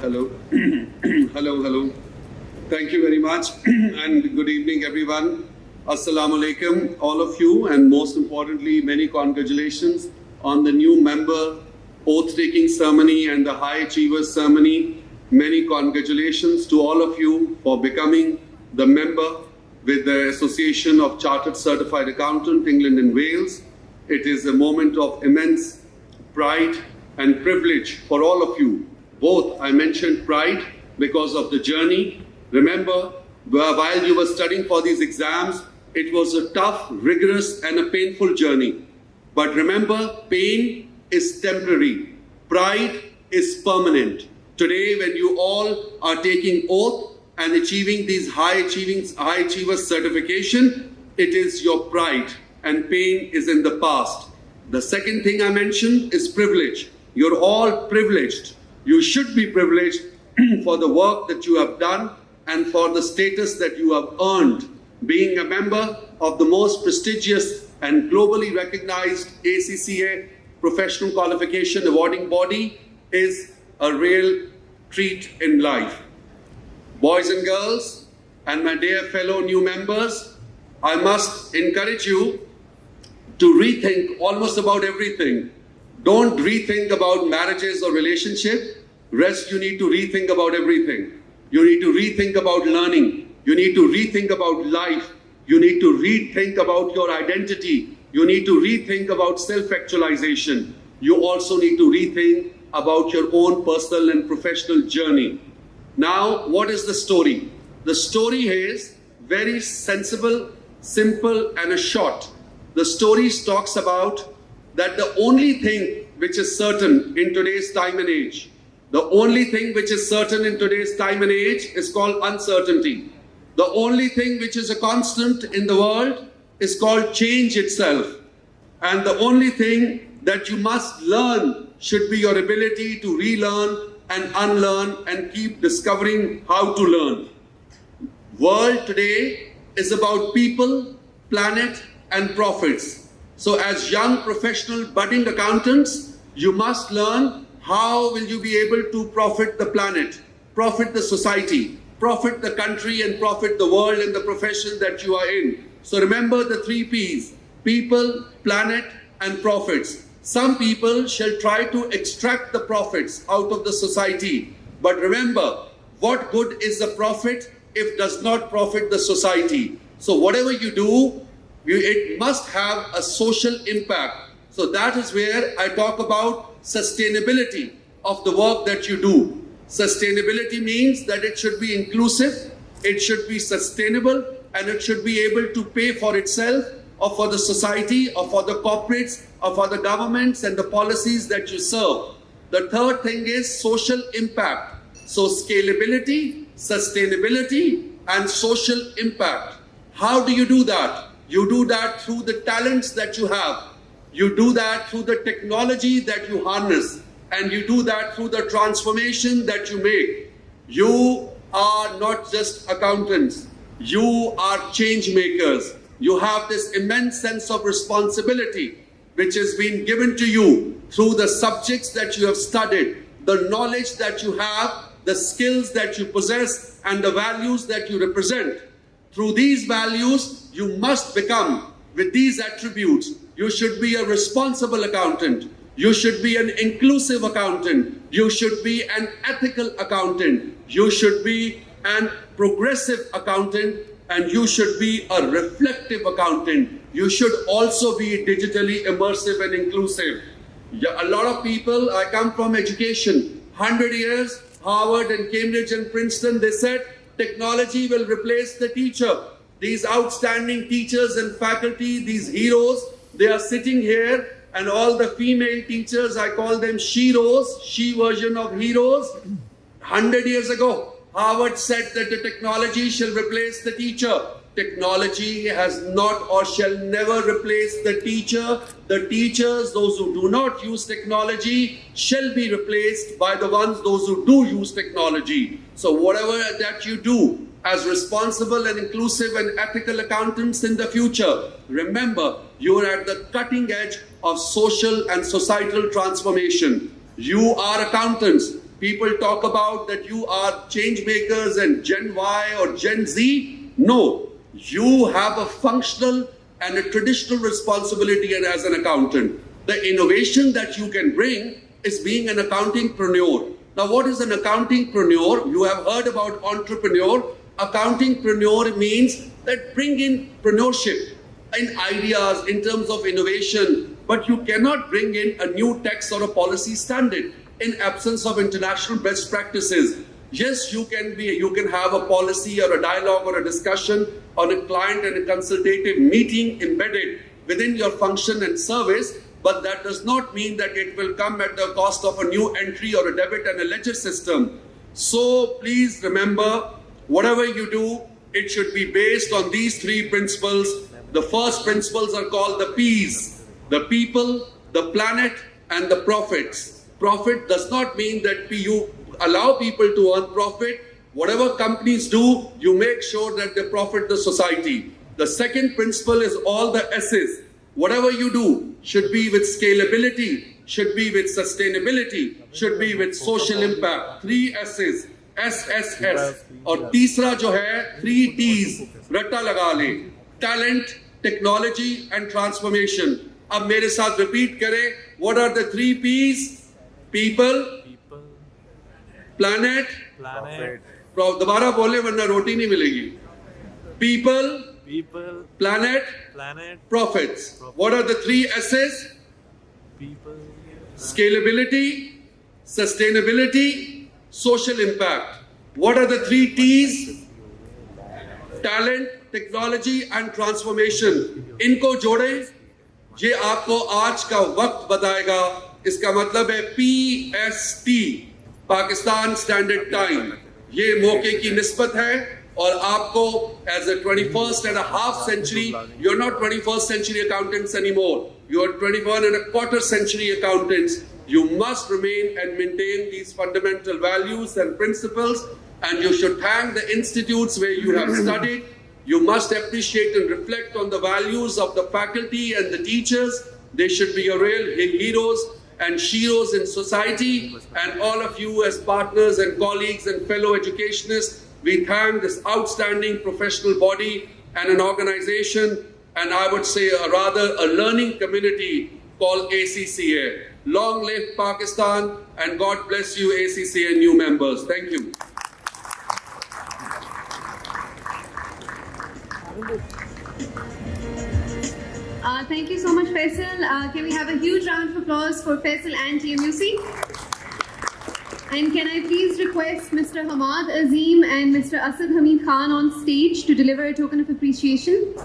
Hello. Hello. Thank you very much and good evening everyone. Assalamu alaikum all of you, and most importantly many congratulations on the new member oath taking ceremony and the high achievers ceremony. Many congratulations to all of you for becoming the member with the Association of Chartered Certified Accountants England and Wales. It is a moment of immense pride and privilege for all of you. Both, I mentioned pride because of the journey. Remember, while you were studying for these exams, it was a tough, rigorous and a painful journey. But remember, pain is temporary. Pride is permanent. Today, when you all are taking oath and achieving these high achievers certification, it is your pride, and pain is in the past. The second thing I mentioned is privilege. You're all privileged. You should be privileged for the work that you have done and for the status that you have earned. Being a member of the most prestigious and globally recognized ACCA professional qualification awarding body is a real treat in life. Boys and girls, and my dear fellow new members, I must encourage you to rethink almost about everything. Don't rethink about marriages or relationship. Rest, you need to rethink about everything. You need to rethink about learning. You need to rethink about life. You need to rethink about your identity. You need to rethink about self-actualization. You also need to rethink about your own personal and professional journey. Now, what is the story? The story is very sensible, simple, and a short. The story talks about that the only thing which is certain in today's time and age, the only thing which is certain in today's time and age is called uncertainty. The only thing which is a constant in the world is called change itself. And the only thing that you must learn should be your ability to relearn and unlearn and keep discovering how to learn. World today is about people, planet, and profits. So as young professional budding accountants, you must learn how will you be able to profit the planet, profit the society, profit the country, and profit the world and the profession that you are in. So remember the 3 Ps: people, planet, and profits. Some people shall try to extract the profits out of the society. But remember, what good is the profit if does not profit the society? So whatever you do, it must have a social impact. So that is where I talk about sustainability of the work that you do. Sustainability means that it should be inclusive, it should be sustainable, and it should be able to pay for itself or for the society or for the corporates or for the governments and the policies that you serve. The third thing is social impact. So scalability, sustainability, and social impact. How do you do that? You do that through the talents that you have. You do that through the technology that you harness. And you do that through the transformation that you make. You are not just accountants. You are change makers. You have this immense sense of responsibility which has been given to you through the subjects that you have studied, the knowledge that you have, the skills that you possess, and the values that you represent. Through these values, you must become, with these attributes, you should be a responsible accountant. You should be an inclusive accountant. You should be an ethical accountant. You should be an progressive accountant. And you should be a reflective accountant. You should also be digitally immersive and inclusive. A lot of people, I come from education, 100 years, Harvard and Cambridge and Princeton, they said technology will replace the teacher. These outstanding teachers and faculty, these heroes, they are sitting here, and all the female teachers, I call them she-ros, she version of heroes. 100 years ago, Harvard said that the technology shall replace the teacher. Technology has not or shall never replace the teacher. The teachers, those who do not use technology, shall be replaced by the ones, those who do use technology. So whatever that you do as responsible and inclusive and ethical accountants in the future, remember, you are at the cutting edge of social and societal transformation. You are accountants. People talk about that you are change makers and Gen Y or Gen Z. No, you have a functional and a traditional responsibility as an accountant. The innovation that you can bring is being an accountingpreneur. Now, what is an accountingpreneur? You have heard about entrepreneur. Accountingpreneur means that bring in entrepreneurship in ideas, in terms of innovation, but you cannot bring in a new tax or a policy standard in absence of international best practices. Yes, you can have a policy or a dialogue or a discussion on a client and a consultative meeting embedded within your function and service, but that does not mean that it will come at the cost of a new entry or a debit and a ledger system. So please remember, whatever you do, it should be based on these three principles. The first principles are called the P's: the people, the planet, and the profits. Profit does not mean that you allow people to earn profit. Whatever companies do, you make sure that they profit the society. The second principle is all the S's. Whatever you do should be with scalability, should be with sustainability, should be with social impact. Three S's. SSS. और तीसरा जो है 3 T's, रट्टा लगा ले, talent, technology and transformation. अब मेरे साथ repeat करें, what are the 3 P's? People, planet, दोबारा बोले वरना रोटी नहीं मिलेगी. People, planet, profits. What are the 3 S's? People, Scalability, sustainability, social impact. What are the 3 T's? Talent, technology and transformation. इनको जोड़ें, ये आपको आज का वक्त बताएगा. इसका मतलब है PST, पाकिस्तान स्टैंडर्ड टाइम. ये मौके की निस्बत है और आपको as a 21st and a half century, you're not 21st century accountants anymore. You're 21 and a quarter century accountants. You must remain and maintain these fundamental values and principles, and you should thank the institutes where you have studied. You must appreciate and reflect on the values of the faculty and the teachers. They should be your real heroes and sheroes in society, and all of you as partners and colleagues and fellow educationists, we thank this outstanding professional body and an organization, and I would say rather a learning community called ACCA. Long live Pakistan, and God bless you, ACCA new members. Thank you. Thank you so much, Faisal. Can we have a huge round of applause for Faisal and TMUC? And can I please request Mr. Hamad Azim and Mr. Asad Hamid Khan on stage to deliver a token of appreciation?